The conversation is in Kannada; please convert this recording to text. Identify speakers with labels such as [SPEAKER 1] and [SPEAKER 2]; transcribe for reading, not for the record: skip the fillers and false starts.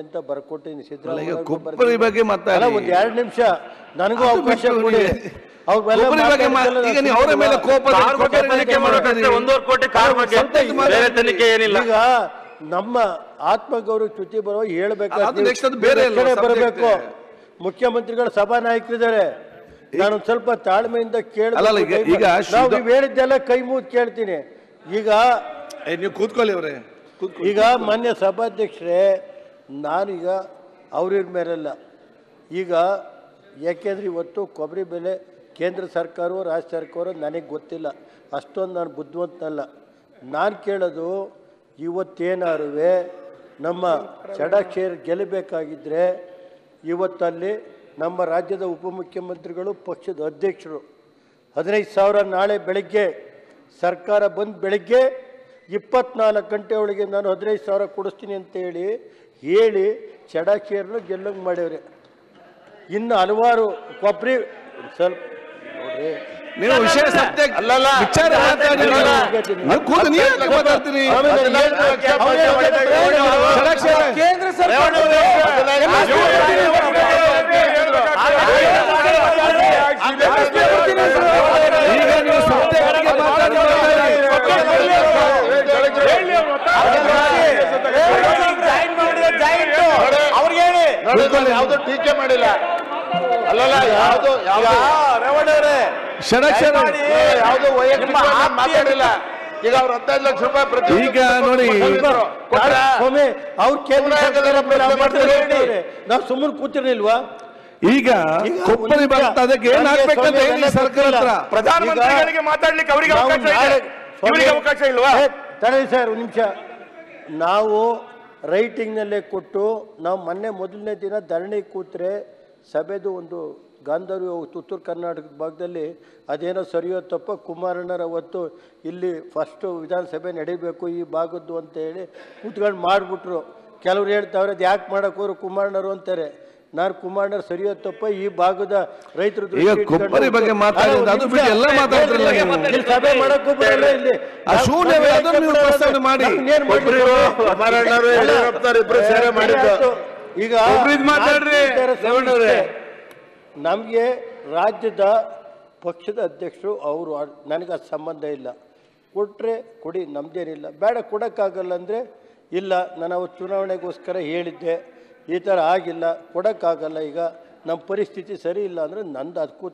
[SPEAKER 1] ಅಂತ ಬರ್ಕೊಟ್ಟಿನಿ
[SPEAKER 2] ಸಿದ್ದರಾಮಯ್ಯ ಕೊಪ್ಪರಿ ಬಗ್ಗೆ ಮಾತಾಡಿ
[SPEAKER 1] ಒಂದು 2 ನಿಮಿಷ ನನಗೂ ಅವಕಾಶ ಕೊಡಿ
[SPEAKER 2] ಅವರ ಮೇಲೆ ಕೋಪ
[SPEAKER 1] ಈಗ ನಮ್ಮ ಆತ್ಮಗೌರವ ಚ್ಯುತಿ ಬರುವ ಬರಬೇಕು ಮುಖ್ಯಮಂತ್ರಿಗಳ ಸಭಾ ನಾಯಕರಿದ್ದಾರೆ ನಾನು ಸ್ವಲ್ಪ ತಾಳ್ಮೆಯಿಂದ ನೀವು ಹೇಳಿದ್ದೆಲ್ಲ ಕೈ ಮುಗಿದು ಕೇಳ್ತೀನಿ ಈಗ
[SPEAKER 2] ನೀವು ಕೂತ್ಕೊಳ್ಳಿ ಅವರೇ
[SPEAKER 1] ಈಗ ಮಾನ್ಯ ಸಭಾಧ್ಯಕ್ಷರೇ ನಾನೀಗ ಅವ್ರ ಮೇಲಲ್ಲ ಈಗ ಯಾಕೆಂದ್ರೆ ಇವತ್ತು ಕೊಬ್ಬರಿ ಬೆಲೆ ಕೇಂದ್ರ ಸರ್ಕಾರವೋ ರಾಜ್ಯ ಸರ್ಕಾರವೋ ನನಗೆ ಗೊತ್ತಿಲ್ಲ ಅಷ್ಟೊಂದು ನಾನು ಬುದ್ಧಿವಂತನಲ್ಲ ನಾನು ಕೇಳೋದು ಇವತ್ತೇನಾರು ನಮ್ಮ ಚಡಕ್ಷೇರ್ ಗೆಲ್ಲಬೇಕಾಗಿದ್ದರೆ ಇವತ್ತಲ್ಲಿ ನಮ್ಮ ರಾಜ್ಯದ ಉಪಮುಖ್ಯಮಂತ್ರಿಗಳು ಪಕ್ಷದ ಅಧ್ಯಕ್ಷರು 15,000 ನಾಳೆ ಬೆಳಗ್ಗೆ ಸರ್ಕಾರ ಬಂದು ಬೆಳಗ್ಗೆ 24 ಗಂಟೆ ಒಳಗೆ ನಾನು 15,000 ಕೊಡಿಸ್ತೀನಿ ಅಂತ ಹೇಳಿ ಚಡಕ್ಷೇರ್ನ ಗೆಲ್ಲಂಗೆ ಮಾಡ್ಯವ್ರೆ ಇನ್ನು ಹಲವಾರು ಕೊಬ್ಬರಿ ಸ್ವಲ್ಪ ನೋಡ್ರಿ
[SPEAKER 2] ನೀವು ವಿಷಯ ಸತ್ಯ ಅಲ್ಲಲ್ಲ ವಿಚಾರ ಮಾತಾಡ್ತೀನಿ
[SPEAKER 1] ಕೇಂದ್ರ ಸರ್ಕಾರ
[SPEAKER 2] ಈಗ ನೀವು ಸತ್ಯ
[SPEAKER 3] ಯಾವ್ದು ಟೀಕೆ ಮಾಡಿಲ್ಲ ಅಲ್ಲಲ್ಲ ಯಾವ್ದು ಯಾವ್ದು ವೈಯಕ್ತಿಕ ಮಾತಾಡಿಲ್ಲ ಈಗ ಅವ್ರು 15 ಲಕ್ಷ ರೂಪಾಯಿ ಪ್ರತಿ
[SPEAKER 2] ಈಗ ನೋಡಿ
[SPEAKER 1] ಅವ್ರು ನಾವು ಸುಮ್ಮನೆ ಕೂತಿರ್ಲಿಲ್ವಾ
[SPEAKER 2] ಈಗ ಕೊಪ್ಪಳಿ ಬರ್ತಾ ಅದಕ್ಕೆ ಏನ್ ಹಾಕ್ಬೇಕಂತ ಹೇಳಿ ಸರ್ಕಾರ ಹತ್ರ
[SPEAKER 3] ಪ್ರಧಾನಮಂತ್ರಿಗಳಿಗೆ ಮಾತಾಡ್ಲಿಕ್ಕೆ ಅವರಿಗೆ ಅವಕಾಶ ಇಲ್ವಾ
[SPEAKER 1] ತಡೆ ಸರ್ ಒಂದು ನಿಮಿಷ ನಾವು ರೈಟಿಂಗ್ನಲ್ಲೇ ಕೊಟ್ಟು ನಾವು ಮೊದಲನೇ ದಿನ ಧರಣಿ ಕೂತ್ರೆ ಸಭೆದು ಒಂದು ಗಾಂಧರ್ವ ಉತ್ತರ ಕರ್ನಾಟಕದ ಭಾಗದಲ್ಲಿ ಅದೇನೋ ಸರಿಯೋ ತಪ್ಪ ಕುಮಾರಣ್ಣರ ಅವತ್ತು ಇಲ್ಲಿ ಫಸ್ಟು ವಿಧಾನಸಭೆ ನಡೀಬೇಕು ಈ ಭಾಗದ್ದು ಅಂತ ಹೇಳಿ ಕೂತ್ಕೊಂಡು ಮಾಡಿಬಿಟ್ರು ಕೆಲವ್ರು ಹೇಳ್ತಾವ್ರೆ ಅದು ಯಾಕೆ ಮಾಡೋಕ್ಕೋರು ಕುಮಾರಣ್ಣರು ಅಂತಾರೆ ನಾನು ಕುಮಾರಣ್ಣರು ಸರಿಯೋ ತಪ್ಪ ಈ ಭಾಗದ ರೈತರು
[SPEAKER 2] ಕೊಬ್ಬರಿ ಬಗ್ಗೆ ಮಾತಾಡಿದ್ರೆ ಅದು ಬಿಟ್ಟು ಎಲ್ಲ ಮಾತಾಡ್ತಿರಲ್ಲ
[SPEAKER 1] ಸಭೆ ಮಾಡೋಕ್ಕೂ ಬರಲ್ಲ ಇಲ್ಲಿ ಈಗ ನಮಗೆ ರಾಜ್ಯದ ಪಕ್ಷದ ಅಧ್ಯಕ್ಷರು ಅವರು ನನಗೆ ಸಂಬಂಧ ಇಲ್ಲ ಕೊಟ್ಟರೆ ಕೊಡಿ ನಮ್ದೇನಿಲ್ಲ ಬೇಡ ಕೊಡೋಕ್ಕಾಗಲ್ಲ ಅಂದರೆ ಇಲ್ಲ ನಾನು ಅವತ್ತು ಚುನಾವಣೆಗೋಸ್ಕರ ಹೇಳಿದ್ದೆ ಈ ಥರ ಆಗಿಲ್ಲ ಕೊಡೋಕ್ಕಾಗಲ್ಲ ಈಗ ನಮ್ಮ ಪರಿಸ್ಥಿತಿ ಸರಿ ಇಲ್ಲ ಅಂದರೆ ನಂದು ಅದಕ್ಕೂ